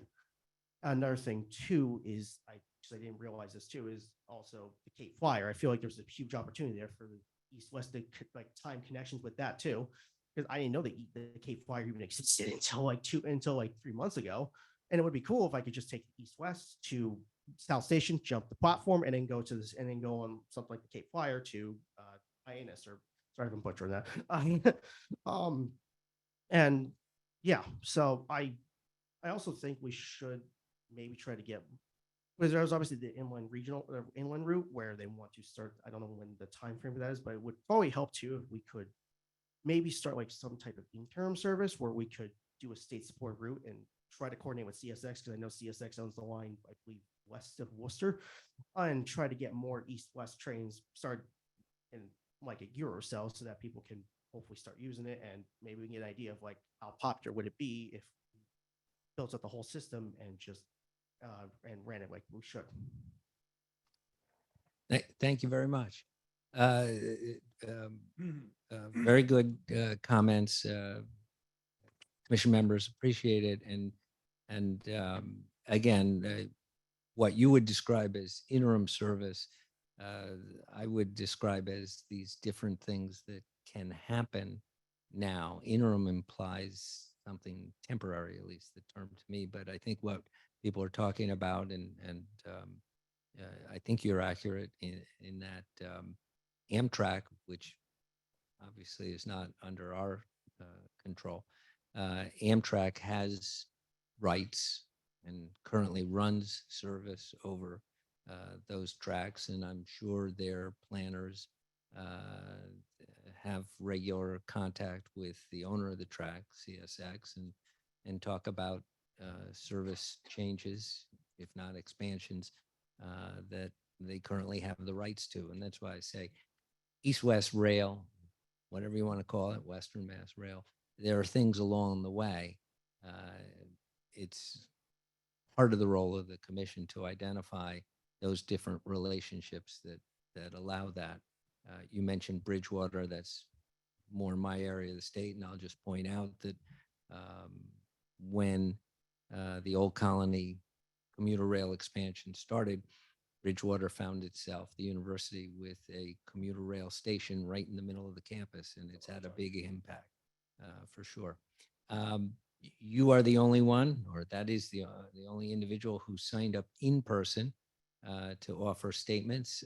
Another thing too is I didn't realize this too is also the Cape Flyer. I feel like there's a huge opportunity there for the east-west like time connections with that too, because I didn't know the Cape Flyer even existed until like 3 months ago. And it would be cool if I could just take the east-west to South Station, jump the platform, and then go to this, and then go on something like the Cape Flyer to Hyannis, or sorry if I'm butchering that. And yeah, so I also think we should maybe try to get, because there's obviously the inland inland route where they want to start. I don't know when the time frame for that is, but it would probably help too if we could maybe start like some type of interim service where we could do a state support route and try to coordinate with CSX, because I know CSX owns the line, I believe, west of Worcester, and try to get more east-west trains started in like a year or so that people can hopefully start using it, and maybe we can get an idea of like how popular would it be if we built up the whole system and just and ran it like we should. Thank you very much. Very good comments. Commission members appreciate it. And again, what you would describe as interim service, I would describe as these different things that can happen now. Interim implies something temporary, at least the term to me, but I think what people are talking about, and I think you're accurate in that Amtrak, which obviously is not under our control, Amtrak has rights and currently runs service over those tracks, and I'm sure their planners have regular contact with the owner of the track, CSX, and talk about service changes, if not expansions, that they currently have the rights to. And that's why I say East-West Rail, whatever you want to call it, Western Mass Rail, there are things along the way. It's part of the role of the commission to identify those different relationships that allow that. You mentioned Bridgewater, that's more my area of the state, and I'll just point out that when the Old Colony commuter rail expansion started, Bridgewater found itself, the university, with a commuter rail station right in the middle of the campus, and it's had a big impact for sure. You are the only one, or that is the only individual who signed up in person to offer statements.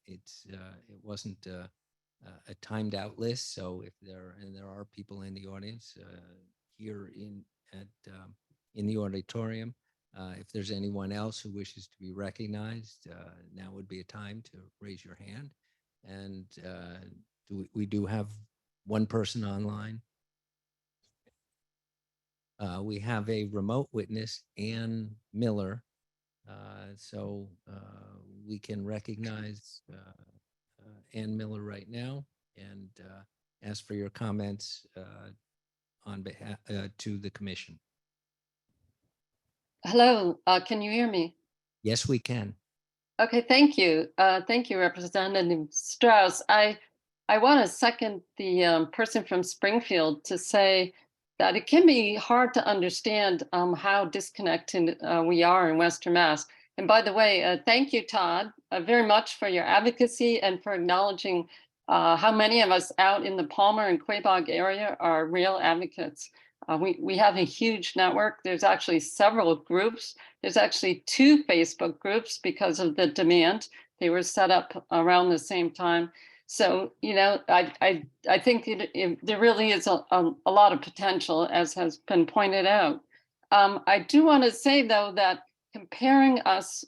It wasn't a timed out list, so if there are people in the audience here in the auditorium. If there's anyone else who wishes to be recognized, now would be a time to raise your hand. And we do have one person online. We have a remote witness, Ann Miller. So we can recognize Ann Miller right now and ask for your comments on behalf to the commission. Hello, can you hear me? Yes, we can. Okay, thank you. Thank you, Representative Strauss. I want to second the person from Springfield to say that it can be hard to understand how disconnected we are in Western Mass. And by the way, thank you, Todd, very much for your advocacy and for acknowledging how many of us out in the Palmer and Quabog area are real advocates. We have a huge network. There's actually several groups. There's actually 2 Facebook groups because of the demand. They were set up around the same time. So, I think there really is a lot of potential, as has been pointed out. I do want to say, though, that comparing us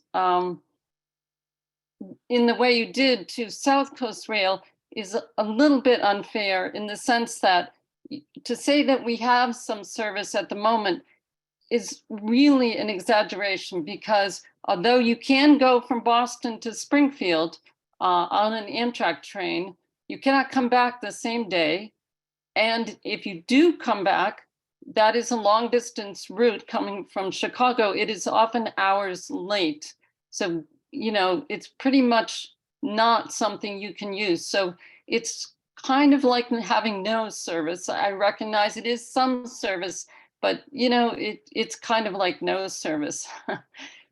in the way you did to South Coast Rail is a little bit unfair, in the sense that to say that we have some service at the moment is really an exaggeration, because although you can go from Boston to Springfield on an Amtrak train, you cannot come back the same day. And if you do come back, that is a long distance route coming from Chicago. It is often hours late. So, it's pretty much not something you can use. So it's kind of like having no service. I recognize it is some service, but it's kind of like no service.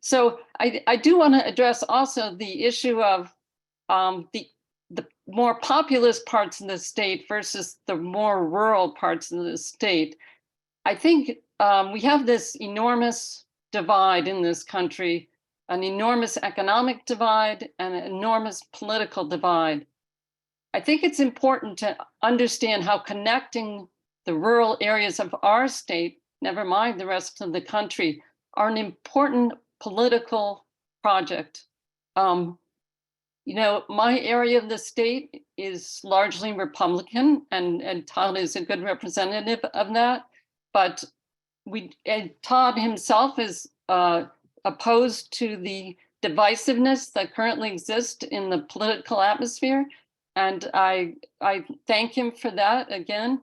So I do want to address also the issue of the more populous parts of the state versus the more rural parts of the state. I think we have this enormous divide in this country, an enormous economic divide and an enormous political divide. I think it's important to understand how connecting the rural areas of our state, never mind the rest of the country, are an important political project. My area of the state is largely Republican, and Todd is a good representative of that. But Todd himself is opposed to the divisiveness that currently exists in the political atmosphere. And I thank him for that again.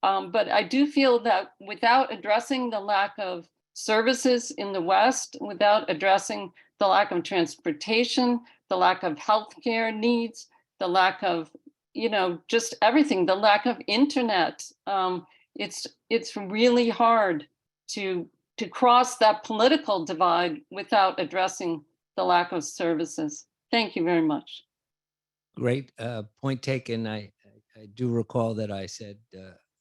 But I do feel that without addressing the lack of services in the West, without addressing the lack of transportation, the lack of healthcare needs, the lack of, just everything, the lack of internet, it's really hard to cross that political divide without addressing the lack of services. Thank you very much. Great point taken. I do recall that I said,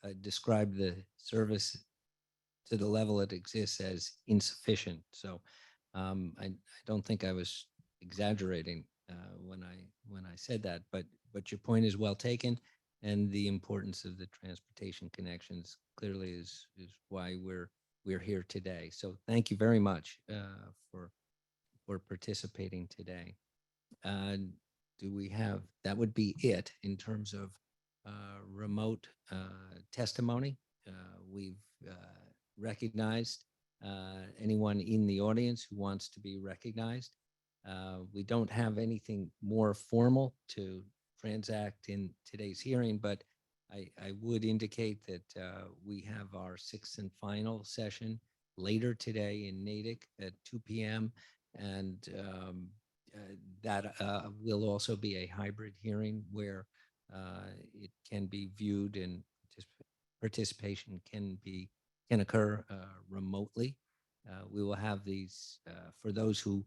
I described the service to the level it exists as insufficient. So I don't think I was exaggerating when I said that, but your point is well taken, and the importance of the transportation connections clearly is why we're here today. So thank you very much for participating today. Do we have, that would be it in terms of remote testimony. We've recognized anyone in the audience who wants to be recognized. We don't have anything more formal to transact in today's hearing, but I would indicate that we have our sixth and final session later today in Natick at 2 p.m. And that will also be a hybrid hearing where it can be viewed and participation can occur remotely. We will have these for those who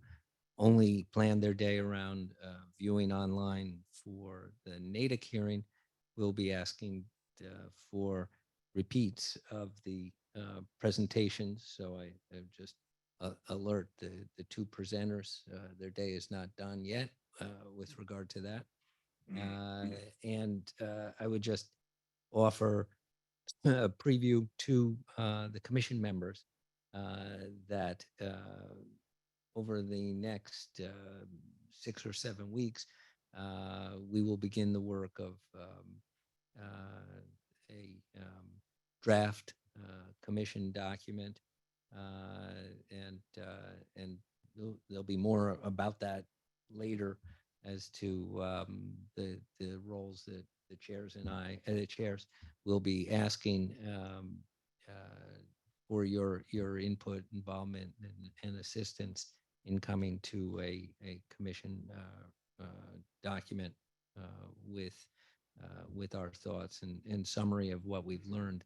only plan their day around viewing online for the Natick hearing. We'll be asking for repeats of the presentations. So I just alert the two presenters. Their day is not done yet with regard to that. And I would just offer a preview to the commission members that over the next 6 or 7 weeks, we will begin the work of a draft commission document, and there'll be more about that later as to the roles that the chairs and the chairs will be asking for your input, involvement, and assistance in coming to a commission document with our thoughts and summary of what we've learned.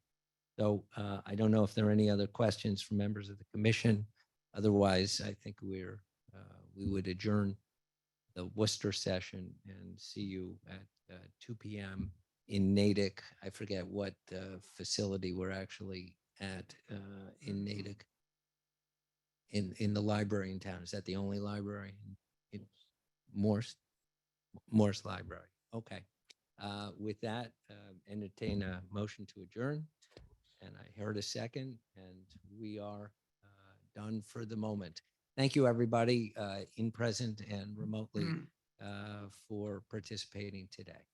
So I don't know if there are any other questions from members of the commission. Otherwise, I think we would adjourn the Worcester session and see you at 2 p.m. in Natick. I forget what facility we're actually at in Natick. In the library in town. Is that the only library in Morse Library? Okay. With that, entertain a motion to adjourn. And I heard a second, and we are done for the moment. Thank you, everybody, in present and remotely, for participating today.